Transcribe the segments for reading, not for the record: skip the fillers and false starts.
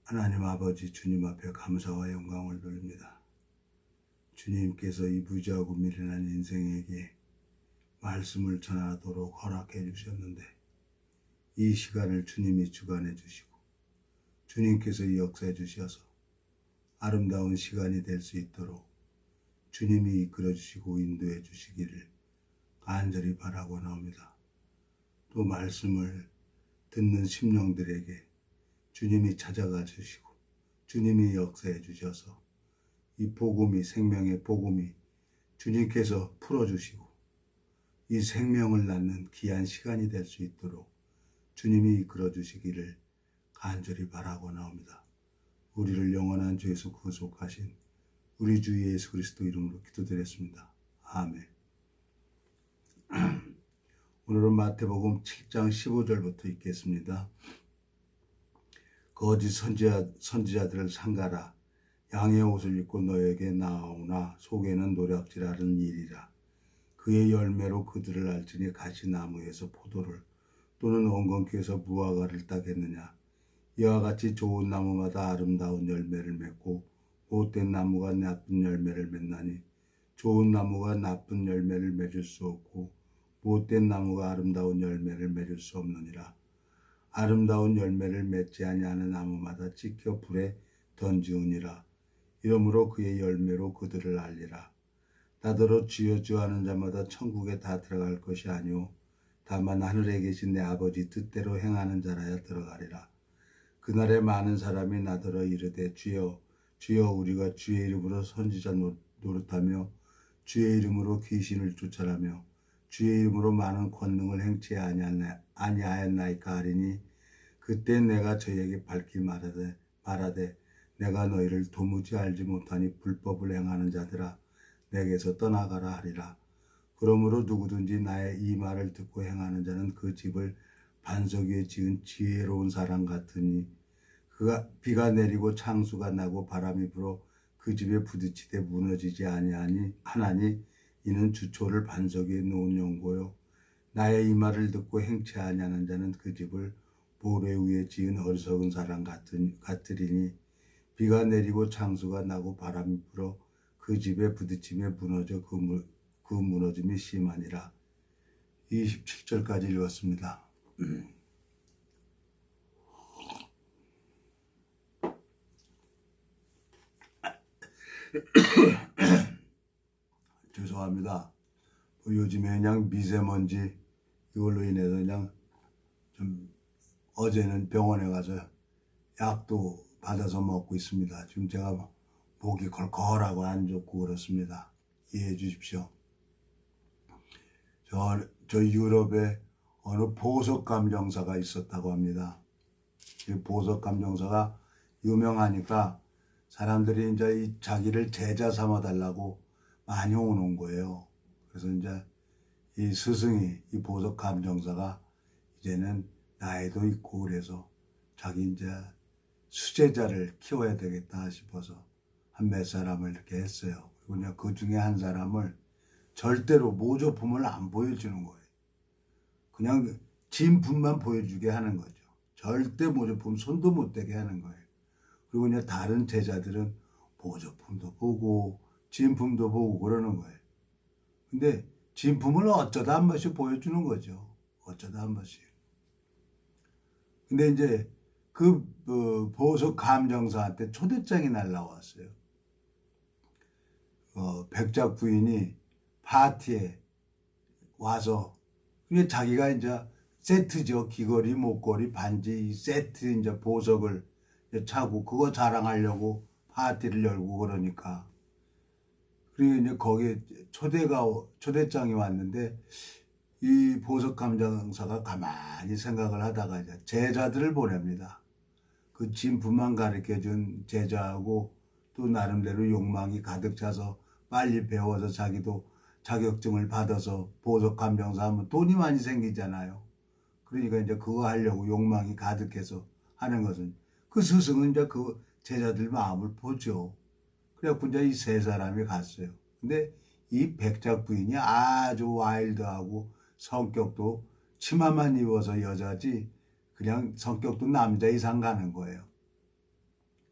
하나님 아버지 주님 앞에 감사와 영광을 돌립니다. 주님께서 이 부지하고 미련한 인생에게 말씀을 전하도록 허락해 주셨는데 이 시간을 주님이 주관해 주시고 주님께서 이 역사해 주셔서 아름다운 시간이 될 수 있도록 주님이 이끌어 주시고 인도해 주시기를 간절히 바라고 나옵니다. 또 말씀을 듣는 심령들에게 주님이 찾아가 주시고 주님이 역사해 주셔서 이 복음이 생명의 복음이 주님께서 풀어주시고 이 생명을 낳는 귀한 시간이 될 수 있도록 주님이 이끌어 주시기를 간절히 바라고 나옵니다. 우리를 영원한 죄에서 구속하신 우리 주 예수 그리스도 이름으로 기도드렸습니다. 아멘. 오늘은 마태복음 7장 15절부터 읽겠습니다. 거짓 선지자들을 삼가라. 양의 옷을 입고 너에게 나오나 속에는 노략질하는 일이라. 그의 열매로 그들을 알지니 가시나무에서 포도를 또는 엉겅퀴에서 무화과를 따겠느냐. 이와 같이 좋은 나무마다 아름다운 열매를 맺고 못된 나무가 나쁜 열매를 맺나니 좋은 나무가 나쁜 열매를 맺을 수 없고 못된 나무가 아름다운 열매를 맺을 수 없느니라. 아름다운 열매를 맺지 아니하는 나무마다 찢겨 불에 던지우니라. 이러므로 그의 열매로 그들을 알리라. 나더러 주여 주여 하는 자마다 천국에 다 들어갈 것이 아니오 다만 하늘에 계신 내 아버지 뜻대로 행하는 자라야 들어가리라. 그날에 많은 사람이 나더러 이르되 주여 주여 우리가 주의 이름으로 선지자 노릇하며 주의 이름으로 귀신을 쫓아라며 주의 이름으로 많은 권능을 행치 아니하였나이까 하리니 그때 내가 저희에게 밝히 말하되 내가 너희를 도무지 알지 못하니 불법을 행하는 자들아 내게서 떠나가라 하리라. 그러므로 누구든지 나의 이 말을 듣고 행하는 자는 그 집을 반석 위에 지은 지혜로운 사람 같으니 비가 내리고 창수가 나고 바람이 불어 그 집에 부딪히되 무너지지 아니하니 이는 주초를 반석 위에 놓은 연고요. 나의 이 말을 듣고 행치 아니하는 자는 그 집을 모래 위에 지은 어리석은 사람 같으리니 비가 내리고 창수가 나고 바람이 불어 그 집에 부딪히며 무너져 그 무너짐이 심하니라. 27절까지 읽었습니다. 죄송합니다. 요즘에 그냥 미세먼지 이걸로 인해서 그냥 좀 어제는 병원에 가서 약도 받아서 먹고 있습니다. 지금 제가 목이 걸걸하고 안 좋고 그렇습니다. 이해해 주십시오. 저 유럽에 어느 보석 감정사가 있었다고 합니다. 이 보석 감정사가 유명하니까 사람들이 이제 자기를 제자 삼아 달라고 많이 오는 거예요. 그래서 이제 이 스승이 이 보석 감정사가 이제는 나이도 있고 그래서 자기 이제 수제자를 키워야 되겠다 싶어서 한 몇 사람을 이렇게 했어요. 그리고 그 중에 한 사람을 절대로 모조품을 안 보여주는 거예요. 그냥 진품만 보여주게 하는 거죠. 절대 모조품 손도 못 대게 하는 거예요. 그리고 이제 다른 제자들은 모조품도 보고 진품도 보고 그러는 거예요. 근데 진품을 어쩌다 한 번씩 보여주는 거죠. 어쩌다 한 번씩. 근데 이제 그 보석 감정사한테 초대장이 날라왔어요. 백작 부인이 파티에 와서 그게 자기가 이제 세트죠. 귀걸이, 목걸이, 반지 이 세트 이제 보석을 차고 그거 자랑하려고 파티를 열고 그러니까 그리고 이제 거기에 초대장이 왔는데 이 보석 감정사가 가만히 생각을 하다가 이제 제자들을 보냅니다. 그 진품만 가르쳐준 제자하고 또 나름대로 욕망이 가득 차서 빨리 배워서 자기도 자격증을 받아서 보석 감정사 하면 돈이 많이 생기잖아요. 그러니까 이제 그거 하려고 욕망이 가득해서 하는 것은 그 스승은 이제 그 제자들 마음을 보죠. 그래갖고 이제 이 세 사람이 갔어요. 근데 이 백작 부인이 아주 와일드하고 성격도 치마만 입어서 여자지 그냥 성격도 남자 이상 가는 거예요.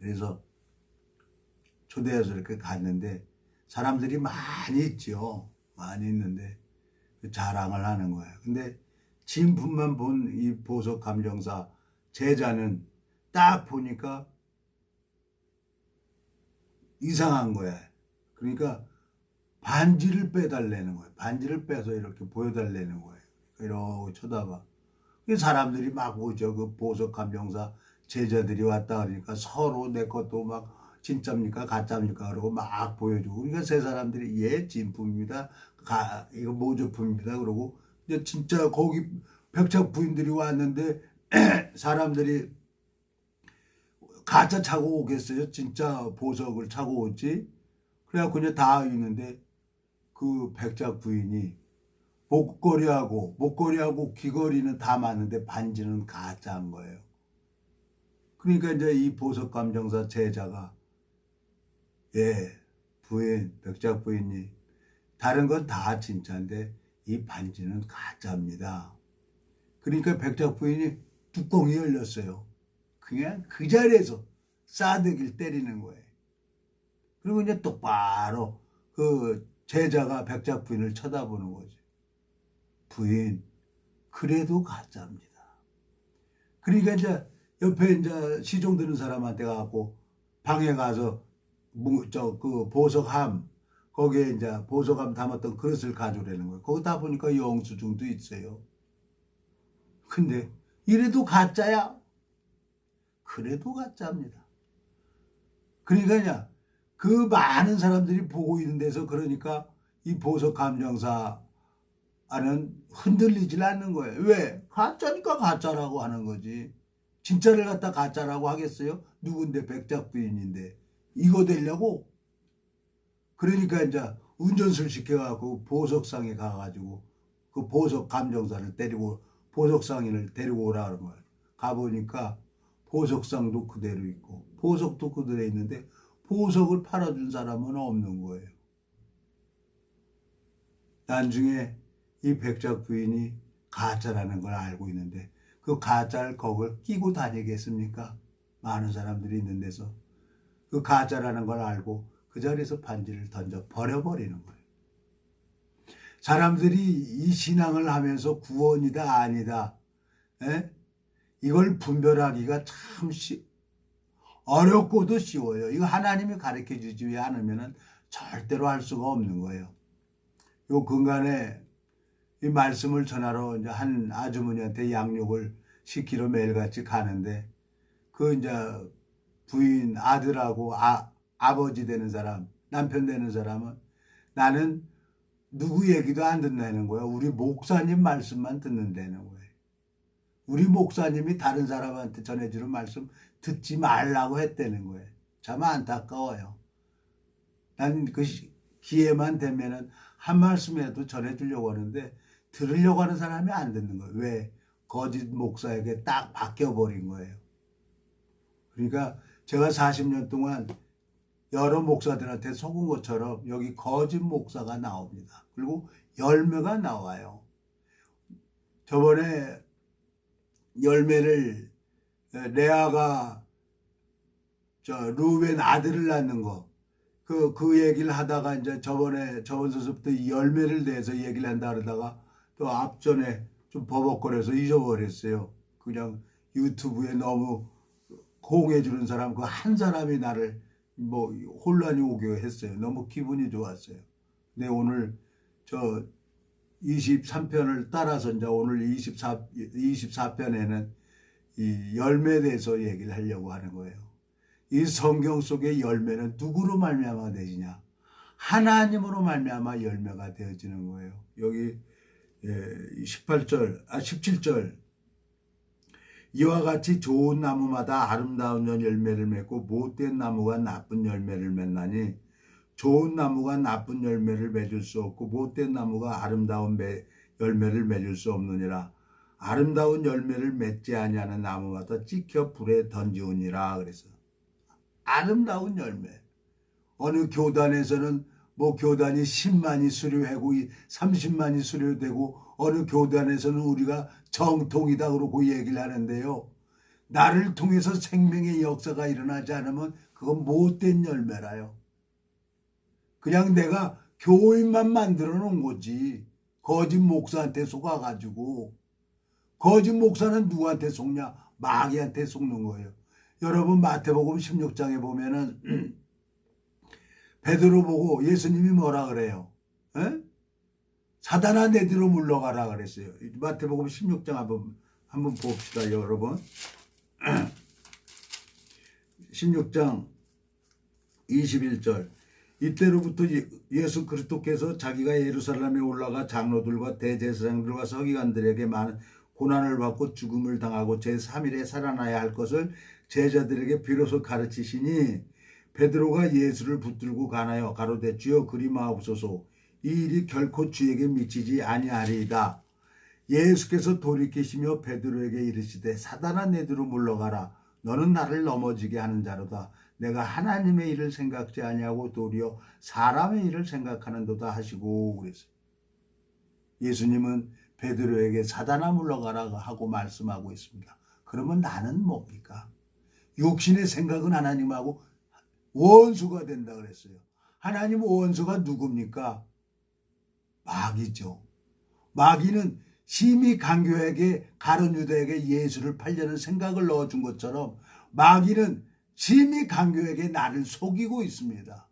그래서 초대해서 이렇게 갔는데 사람들이 많이 있죠. 많이 있는데 자랑을 하는 거예요. 근데 진품만 본 이 보석 감정사 제자는 딱 보니까 이상한 거야. 그러니까 반지를 빼달라는 거예요. 반지를 빼서 이렇게 보여달라는 거예요. 이러고 쳐다봐. 사람들이 막 오죠. 그 보석 감정사 제자들이 왔다 그러니까 서로 내 것도 막 진짜입니까 가짜입니까 그러고 막 보여주고 그러니까 세 사람들이 예 진품입니다. 이거 모조품입니다. 그러고 이제 진짜 거기 백작 부인들이 왔는데 사람들이 가짜 차고 오겠어요? 진짜 보석을 차고 오지? 그래갖고 이제 다 있는데 그 백작 부인이 목걸이하고 귀걸이는 다 맞는데 반지는 가짜인 거예요. 그러니까 이제 이 보석 감정사 제자가 예 부인 백작 부인이 다른 건 다 진짜인데 이 반지는 가짜입니다. 그러니까 백작 부인이 뚜껑이 열렸어요. 그냥 그 자리에서 싸대기를 때리는 거예요. 그리고 이제 똑바로 그 제자가 백작 부인을 쳐다보는 거지. 부인, 그래도 가짜입니다. 그러니까 이제 옆에 이제 시종 드는 사람한테 가고 방에 가서 그 보석함 거기에 이제 보석함 담았던 그릇을 가져오라는 거예요. 거기 다 보니까 영수증도 있어요. 근데 이래도 가짜야? 그래도 가짜입니다. 그러니까 그 많은 사람들이 보고 있는 데서 그러니까 이 보석 감정사는 흔들리질 않는 거예요. 왜? 가짜니까 가짜라고 하는 거지. 진짜를 갖다 가짜라고 하겠어요? 누군데 백작 부인인데 이거 되려고? 그러니까 이제 운전수를 시켜갖고 보석상에 가가지고 그 보석 감정사를 데리고 보석상인을 데리고 오라는 거예요. 가보니까 보석상도 그대로 있고 보석도 그대로 있는데 보석을 팔아준 사람은 없는 거예요. 나중에 이 백작 부인이 가짜라는 걸 알고 있는데 그 가짜를 거기를 끼고 다니겠습니까? 많은 사람들이 있는 데서 그 가짜라는 걸 알고 그 자리에서 반지를 던져 버려버리는 거예요. 사람들이 이 신앙을 하면서 구원이다 아니다 이걸 분별하기가 참 어렵고도 쉬워요. 이거 하나님이 가르쳐 주지 않으면 절대로 할 수가 없는 거예요. 요 근간에 이 말씀을 전하러 이제 한 아주머니한테 양육을 시키러 매일같이 가는데 그 이제 부인 아들하고 아버지 되는 사람 남편 되는 사람은 나는 누구 얘기도 안 듣는다는 거야. 우리 목사님 말씀만 듣는다는 거예요. 우리 목사님이 다른 사람한테 전해주는 말씀 듣지 말라고 했다는 거예요. 참 안타까워요. 난 그 기회만 되면은 한 말씀이라도 전해주려고 하는데 들으려고 하는 사람이 안 듣는 거예요. 왜? 거짓 목사에게 딱 바뀌어버린 거예요. 그러니까 제가 40년 동안 여러 목사들한테 속은 것처럼 여기 거짓 목사가 나옵니다. 그리고 열매가 나와요. 저번에 열매를 레아가 루벤 아들을 낳는 거 그 얘기를 하다가 이제 저번 서서부터 열매를 대해서 얘기를 한다 그러다가 또 앞전에 좀 버벅거려서 잊어버렸어요. 그냥 유튜브에 너무 호응해주는 사람 그 한 사람이 나를 뭐 혼란이 오게 했어요. 너무 기분이 좋았어요. 근데 오늘 저 23편을 따라서 이제 오늘 24편에는 이 열매에 대해서 얘기를 하려고 하는 거예요. 이 성경 속의 열매는 누구로 말미암아 되지냐? 하나님으로 말미암아 열매가 되어지는 거예요. 여기 17절 이와 같이 좋은 나무마다 아름다운 열매를 맺고 못된 나무가 나쁜 열매를 맺나니 좋은 나무가 나쁜 열매를 맺을 수 없고 못된 나무가 아름다운 열매를 맺을 수 없느니라. 아름다운 열매를 맺지 아니하는 나무마다 찍혀 불에 던지우니라. 그래서 아름다운 열매. 어느 교단에서는 뭐 교단이 10만이 수료하고 30만이 수료되고 어느 교단에서는 우리가 정통이다 그러고 얘기를 하는데요. 나를 통해서 생명의 역사가 일어나지 않으면 그건 못된 열매라요. 그냥 내가 교인만 만들어 놓은 거지. 거짓 목사한테 속아가지고. 거짓 목사는 누구한테 속냐? 마귀한테 속는 거예요. 여러분 마태복음 16장에 보면은 베드로 보고 예수님이 뭐라 그래요? 에? 사단아 내 뒤로 물러가라 그랬어요. 마태복음 16장 한번 봅시다, 여러분. 16장 21절. 이때로부터 예수 그리스도께서 자기가 예루살렘에 올라가 장로들과 대제사장들과 서기관들에게 많은 고난을 받고 죽음을 당하고 제3일에 살아나야 할 것을 제자들에게 비로소 가르치시니 베드로가 예수를 붙들고 가나요 가로되 주여 그리 마옵소서 이 일이 결코 주에게 미치지 아니하리이다. 예수께서 돌이키시며 베드로에게 이르시되 사단아 내 뒤로 물러가라. 너는 나를 넘어지게 하는 자로다. 내가 하나님의 일을 생각지 아니하고 도리어 사람의 일을 생각하는도다 하시고 그랬어요. 예수님은 베드로에게 사단아 물러가라 하고 말씀하고 있습니다. 그러면 나는 뭡니까? 육신의 생각은 하나님하고 원수가 된다 그랬어요. 하나님 원수가 누굽니까? 마귀죠. 마귀는 심히 강교에게 가룟 유다에게 예수를 팔려는 생각을 넣어준 것처럼 마귀는 심히 강교에게 나를 속이고 있습니다.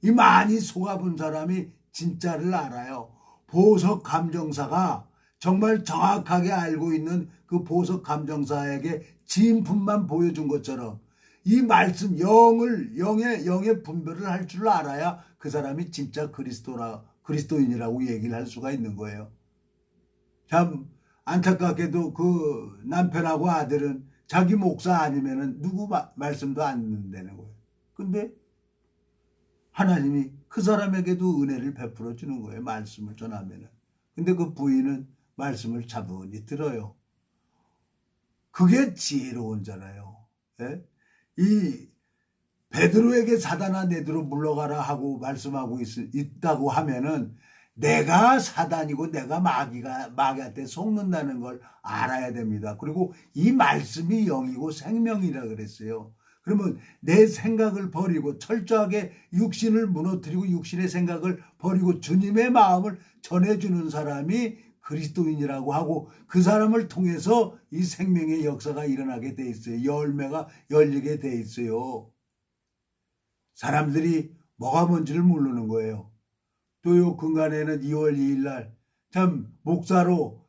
이 많이 속아본 사람이 진짜를 알아요. 보석 감정사가 정말 정확하게 알고 있는 그 보석 감정사에게 진품만 보여준 것처럼 이 말씀 영의 분별을 할 줄 알아야 그 사람이 진짜 그리스도인이라고 얘기를 할 수가 있는 거예요. 참 안타깝게도 그 남편하고 아들은 자기 목사 아니면은 누구 말씀도 안 듣는다는 거예요. 근데 하나님이 그 사람에게도 은혜를 베풀어 주는 거예요. 말씀을 전하면은. 근데 그 부인은 말씀을 차분히 들어요. 그게 지혜로운 자라요. 예? 이 베드로에게 사단아 내 뒤로 물러가라 하고 말씀하고 있다고 하면은 내가 사단이고 내가 마귀한테 속는다는 걸 알아야 됩니다. 그리고 이 말씀이 영이고 생명이라 그랬어요. 그러면 내 생각을 버리고 철저하게 육신을 무너뜨리고 육신의 생각을 버리고 주님의 마음을 전해주는 사람이 그리스도인이라고 하고 그 사람을 통해서 이 생명의 역사가 일어나게 돼 있어요. 열매가 열리게 돼 있어요. 사람들이 뭐가 뭔지를 모르는 거예요. 또 요 근간에는 2월 2일 날 참 목사로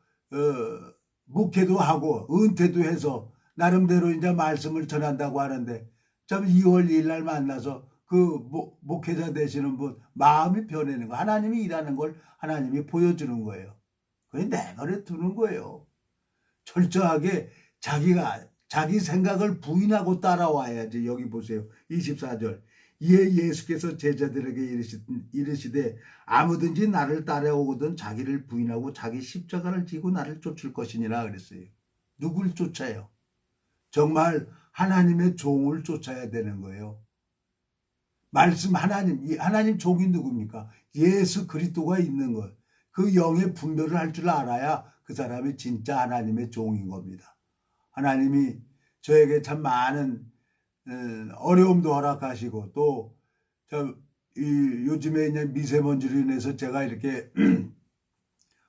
목회도 하고 은퇴도 해서 나름대로 이제 말씀을 전한다고 하는데 참 2월 2일 날 만나서 그 목회자 되시는 분 마음이 변하는 거 하나님이 일하는 걸 하나님이 보여주는 거예요. 그게 내버려 두는 거예요. 철저하게 자기 생각을 부인하고 따라와야지. 여기 보세요. 24절. 이에 예수께서 제자들에게 이르시되 아무든지 나를 따라오거든 자기를 부인하고 자기 십자가를 지고 나를 쫓을 것이니라 그랬어요. 누굴 쫓아요? 정말 하나님의 종을 쫓아야 되는 거예요. 말씀 하나님 종이 누굽니까? 예수 그리스도가 있는 것. 그 영의 분별을 할 줄 알아야 그 사람이 진짜 하나님의 종인 겁니다. 하나님이 저에게 참 많은 어려움도 허락하시고 또 요즘에 이제 미세먼지로 인해서 제가 이렇게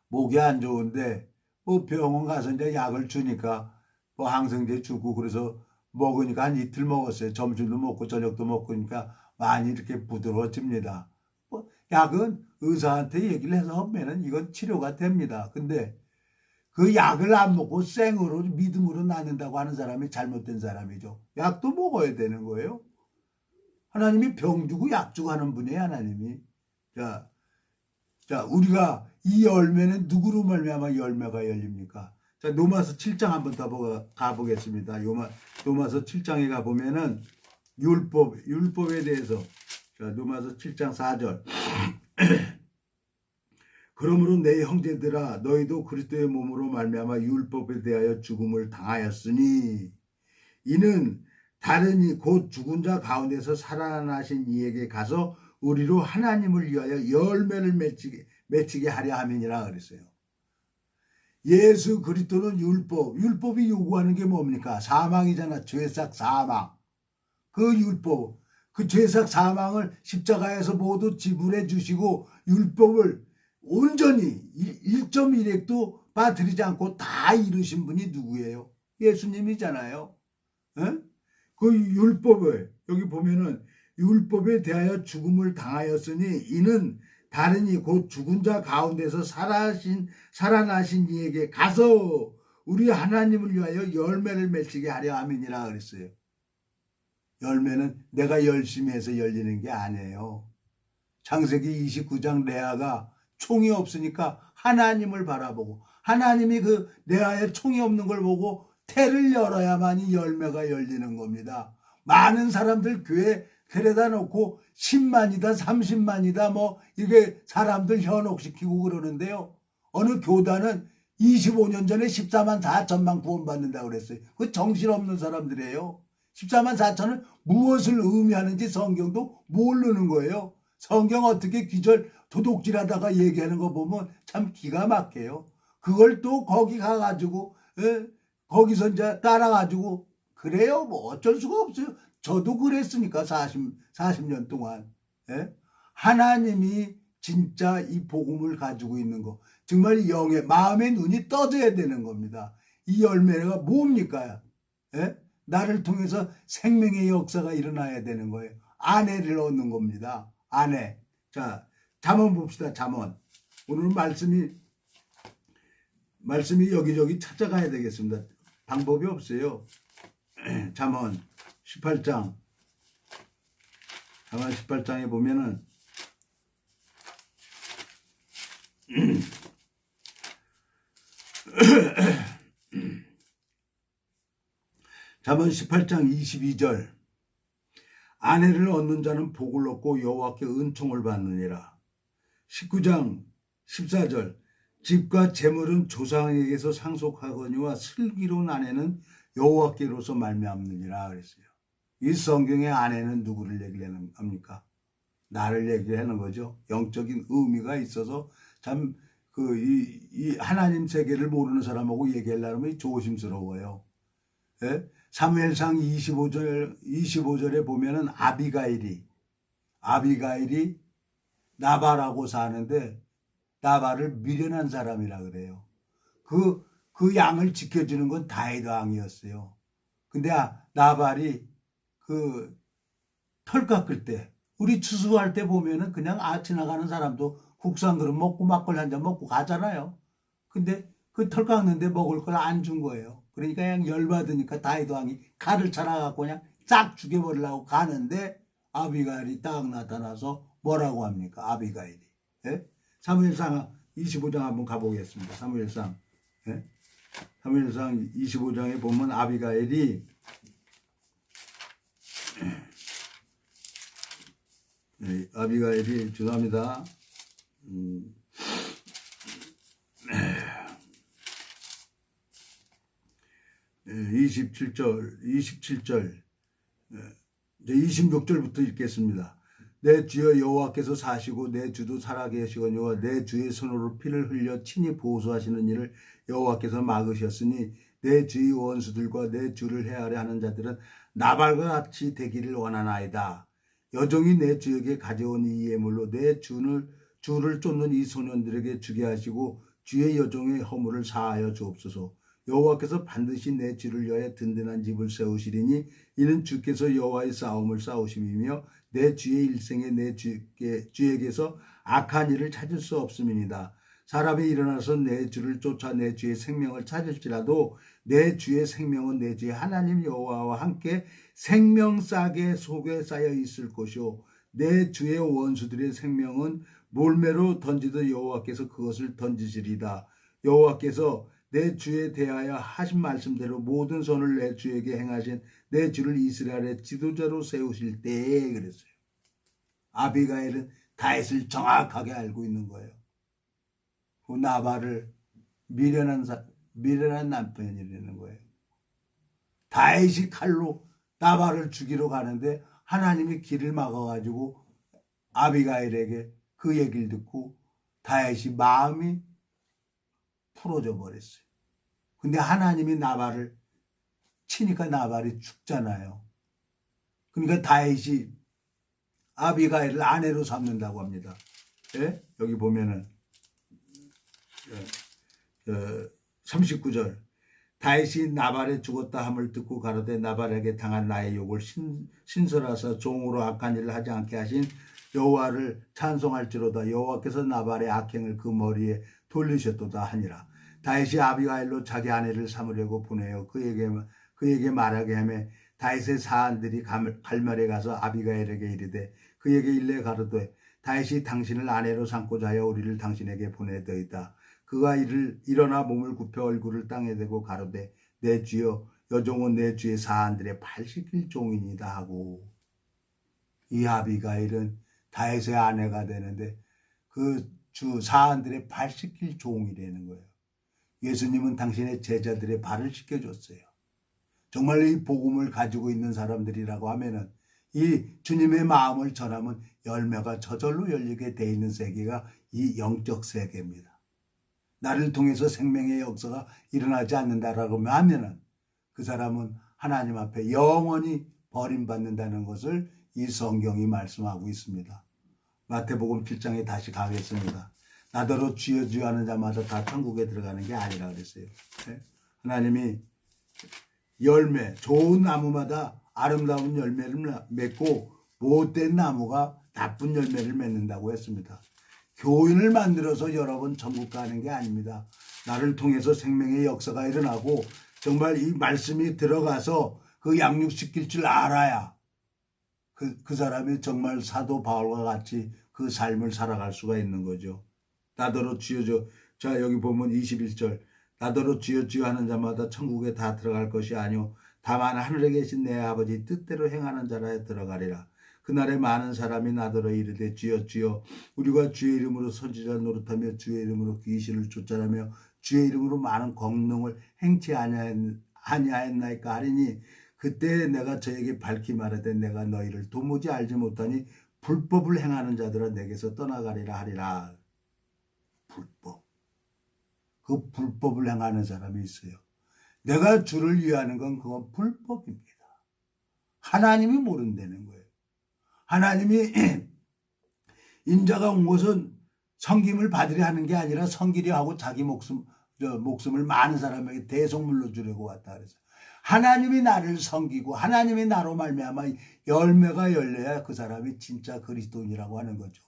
목이 안 좋은데 뭐 병원 가서 이제 약을 주니까 뭐 항생제 주고 그래서 먹으니까 한 이틀 먹었어요. 점심도 먹고 저녁도 먹으니까 많이 이렇게 부드러워집니다. 뭐 약은 의사한테 얘기를 해서 하면은 이건 치료가 됩니다. 근데 그 약을 안 먹고 생으로 믿음으로 낫는다고 하는 사람이 잘못된 사람이죠. 약도 먹어야 되는 거예요. 하나님이 병 주고 약 주고 하는 분이에요. 하나님이. 자 우리가 이 열매는 누구로 말미암아 열매가 열립니까? 자 로마서 7장 한번 더 가보겠습니다. 로마서 7장에 가보면은 율법에 대해서 자 로마서 7장 4절 그러므로 내 형제들아 너희도 그리스도의 몸으로 말미암아 율법에 대하여 죽음을 당하였으니 이는 다른 이 곧 죽은 자 가운데서 살아나신 이에게 가서 우리로 하나님을 위하여 열매를 맺히게 하려 함이니라 그랬어요. 예수 그리스도는 율법이 요구하는 게 뭡니까? 사망이잖아. 죄삭 사망. 그 율법, 그 죄삭 사망을 십자가에서 모두 지불해 주시고 율법을 온전히 1.1획도 빠뜨리지 않고 다 이루신 분이 누구예요? 예수님이잖아요. 에? 그 율법을 여기 보면은 율법에 대하여 죽음을 당하였으니 이는 다른 이 곧 죽은 자 가운데서 살아나신 이에게 가서 우리 하나님을 위하여 열매를 맺히게 하려 함이니라 그랬어요. 열매는 내가 열심히 해서 열리는 게 아니에요. 창세기 29장 레아가 총이 없으니까 하나님을 바라보고 하나님이 그 레아의 총이 없는 걸 보고 태를 열어야만이 열매가 열리는 겁니다. 많은 사람들 교회 데려다 놓고 10만이다 30만이다 뭐 이게 사람들 현혹시키고 그러는데요. 어느 교단은 25년 전에 14만 4천만 구원받는다고 그랬어요. 그 정신없는 사람들이에요. 14만 4천은 무엇을 의미하는지 성경도 모르는 거예요. 성경 어떻게 기절 도둑질하다가 얘기하는 거 보면 참 기가 막혀요. 그걸 또 거기 가가지고 거기서 이제 따라가지고 그래요. 뭐 어쩔 수가 없어요. 저도 그랬으니까 40년 동안. 하나님이 진짜 이 복음을 가지고 있는 거 정말 영의 마음의 눈이 떠져야 되는 겁니다. 이 열매가 뭡니까? 나를 통해서 생명의 역사가 일어나야 되는 거예요. 아내를 얻는 겁니다. 아내. 자, 잠언 봅시다. 잠언. 오늘은 말씀이 여기저기 찾아가야 되겠습니다. 방법이 없어요. 잠언 18장. 잠언 18장에 보면은 잠언 18장 22절. 아내를 얻는 자는 복을 얻고 여호와께 은총을 받느니라. 19장 14절. 집과 재물은 조상에게서 상속하거니와 슬기로운 아내는 여호와께로서 말미암느니라 그랬어요. 이 성경의 아내는 누구를 얘기하는 겁니까? 나를 얘기하는 거죠. 영적인 의미가 있어서 참 이 하나님 세계를 모르는 사람하고 얘기하려면 조심스러워요. 사무엘상 25절에 보면은 아비가일이 나발하고 사는데 나발을 미련한 사람이라 그래요. 그 양을 지켜주는 건 다윗 왕이었어요. 근데 나발이 그 털 깎을 때 우리 추수할 때 보면은 그냥 지나가는 사람도 국산 그릇 먹고 막걸리 한 잔 먹고 가잖아요. 근데 그 털 깎는데 먹을 걸 안 준 거예요. 그러니까 그냥 열받으니까 다윗 왕이 칼을 차려갖고 그냥 싹 죽여버리려고 가는데 아비가일이 딱 나타나서 뭐라고 합니까? 아비가일이. 사무엘상 25장 한번 가보겠습니다. 사무엘상 25장에 보면 아비가일이 죄송합니다. 27절 이제 26절부터 읽겠습니다. 내 주여 여호와께서 사시고 내 주도 살아계시거니와 내 주의 손으로 피를 흘려 친히 보수하시는 일을 여호와께서 막으셨으니 내 주의 원수들과 내 주를 헤아려 하는 자들은 나발과 같이 되기를 원하나이다. 여종이 내 주에게 가져온 이 예물로 내 주를 쫓는 이 소년들에게 주게 하시고 주의 여종의 허물을 사하여 주옵소서. 여호와께서 반드시 내 주를 위하여 든든한 집을 세우시리니 이는 주께서 여호와의 싸움을 싸우심이며 내 주의 일생에 내 주에게서 악한 일을 찾을 수 없음이니이다. 사람이 일어나서 내 주를 쫓아 내 주의 생명을 찾을지라도 내 주의 생명은 내 주의 하나님 여호와와 함께 생명싸개 속에 쌓여 있을 것이요 내 주의 원수들의 생명은 몰매로 던지듯 여호와께서 그것을 던지시리다. 여호와께서 내 주에 대하여 하신 말씀대로 모든 선을 내 주에게 행하신 내 주를 이스라엘의 지도자로 세우실 때에 그랬어요. 아비가일은 다윗을 정확하게 알고 있는 거예요. 그 나발을 미련한 남편이라는 거예요. 다윗이 칼로 나발을 죽이러 가는데 하나님이 길을 막아가지고 아비가일에게 그 얘기를 듣고 다윗이 마음이 풀어져 버렸어요. 근데 하나님이 나발을 치니까 나발이 죽잖아요. 그러니까 다윗이 아비가일을 아내로 삼는다고 합니다. 예? 여기 보면은 39절 다윗이 나발에 죽었다 함을 듣고 가로되 나발에게 당한 나의 욕을 신설하사 종으로 악한 일을 하지 않게 하신 여호와를 찬송할지로다. 여호와께서 나발의 악행을 그 머리에 돌리셨도다 하니라. 다윗이 아비가일로 자기 아내를 삼으려고 보내어 그에게 말하게 하며 다윗의 사한들이 갈멜에 가서 아비가일에게 이르되 그에게 일러 가로되 다윗이 당신을 아내로 삼고자 하여 우리를 당신에게 보내더이다. 그가 일어나 몸을 굽혀 얼굴을 땅에 대고 가로되 내 주여 여종은 내 주의 사한들의 발 씻길 종이니다 하고. 이 아비가일은 다윗의 아내가 되는데 그 주 사한들의 발 씻길 종이라는 거예요. 예수님은 당신의 제자들의 발을 씻겨줬어요. 정말 이 복음을 가지고 있는 사람들이라고 하면은 이 주님의 마음을 전하면 열매가 저절로 열리게 돼 있는 세계가 이 영적 세계입니다. 나를 통해서 생명의 역사가 일어나지 않는다라고 하면은 그 사람은 하나님 앞에 영원히 버림받는다는 것을 이 성경이 말씀하고 있습니다. 마태복음 7장에 다시 가겠습니다. 나더러 주여 주여 하는 자마다 다 천국에 들어가는 게 아니라 그랬어요. 하나님이 열매, 좋은 나무마다 아름다운 열매를 맺고 못된 나무가 나쁜 열매를 맺는다고 했습니다. 교인을 만들어서 여러분 천국 가는 게 아닙니다. 나를 통해서 생명의 역사가 일어나고 정말 이 말씀이 들어가서 그 양육시킬 줄 알아야 그 사람이 정말 사도 바울과 같이 그 삶을 살아갈 수가 있는 거죠. 나더러 주여 주여. 자, 여기 보면 21절. 나더러 주여 주여 하는 자마다 천국에 다 들어갈 것이 아니오 다만 하늘에 계신 내 아버지 뜻대로 행하는 자라에 들어가리라. 그날에 많은 사람이 나더러 이르되 주여 주여 우리가 주의 이름으로 선지자 노릇하며 주의 이름으로 귀신을 쫓아내며 주의 이름으로 많은 권능을 행치 아니하였나이까 하리니 그때 내가 저에게 밝히 말하되 내가 너희를 도무지 알지 못하니 불법을 행하는 자들아 내게서 떠나가리라 하리라. 불법. 그 불법을 행하는 사람이 있어요. 내가 주를 위하는 건 그건 불법입니다. 하나님이 모른다는 거예요. 하나님이 인자가 온 것은 섬김을 받으려 하는 게 아니라 섬기려 하고 자기 목숨을 많은 사람에게 대속물로 주려고 왔다 그랬어요. 하나님이 나를 섬기고 하나님이 나로 말미암아 열매가 열려야 그 사람이 진짜 그리스도인이라고 하는 거죠.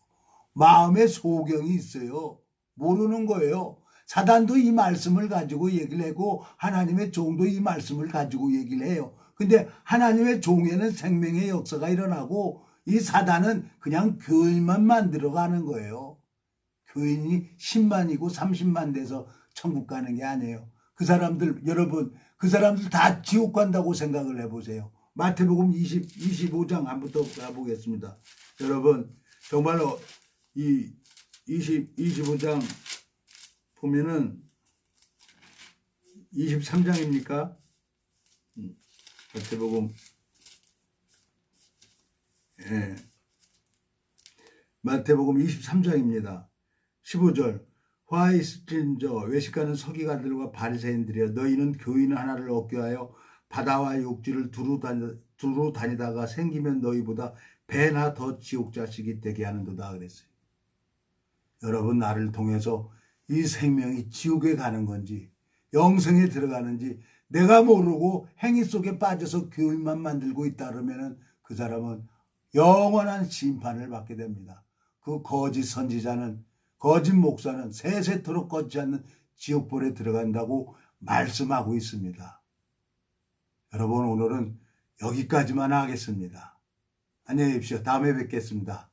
마음에 소경이 있어요. 모르는 거예요. 사단도 이 말씀을 가지고 얘기를 하고 하나님의 종도 이 말씀을 가지고 얘기를 해요. 근데 하나님의 종에는 생명의 역사가 일어나고 이 사단은 그냥 교인만 만들어가는 거예요. 교인이 10만이고 30만 돼서 천국 가는 게 아니에요. 그 사람들 여러분 그 사람들 다 지옥 간다고 생각을 해보세요. 마태복음 25장 한부터 가보겠습니다. 여러분 정말로 이 25장 보면은 23장입니까? 마태복음 마태복음 23장입니다. 15절 화 있을진저 외식하는 서기관들과 바리새인들이여 너희는 교인 하나를 얻게 하여 바다와 육지를 두루 다니다가 생기면 너희보다 배나 더 지옥 자식이 되게 하는도다 그랬어요. 여러분 나를 통해서 이 생명이 지옥에 가는 건지 영생에 들어가는지 내가 모르고 행위 속에 빠져서 교인만 만들고 있다 그러면 그 사람은 영원한 심판을 받게 됩니다. 그 거짓 선지자는 거짓 목사는 세세토록 꺼지지 않는 지옥불에 들어간다고 말씀하고 있습니다. 여러분 오늘은 여기까지만 하겠습니다. 안녕히 계십시오. 다음에 뵙겠습니다.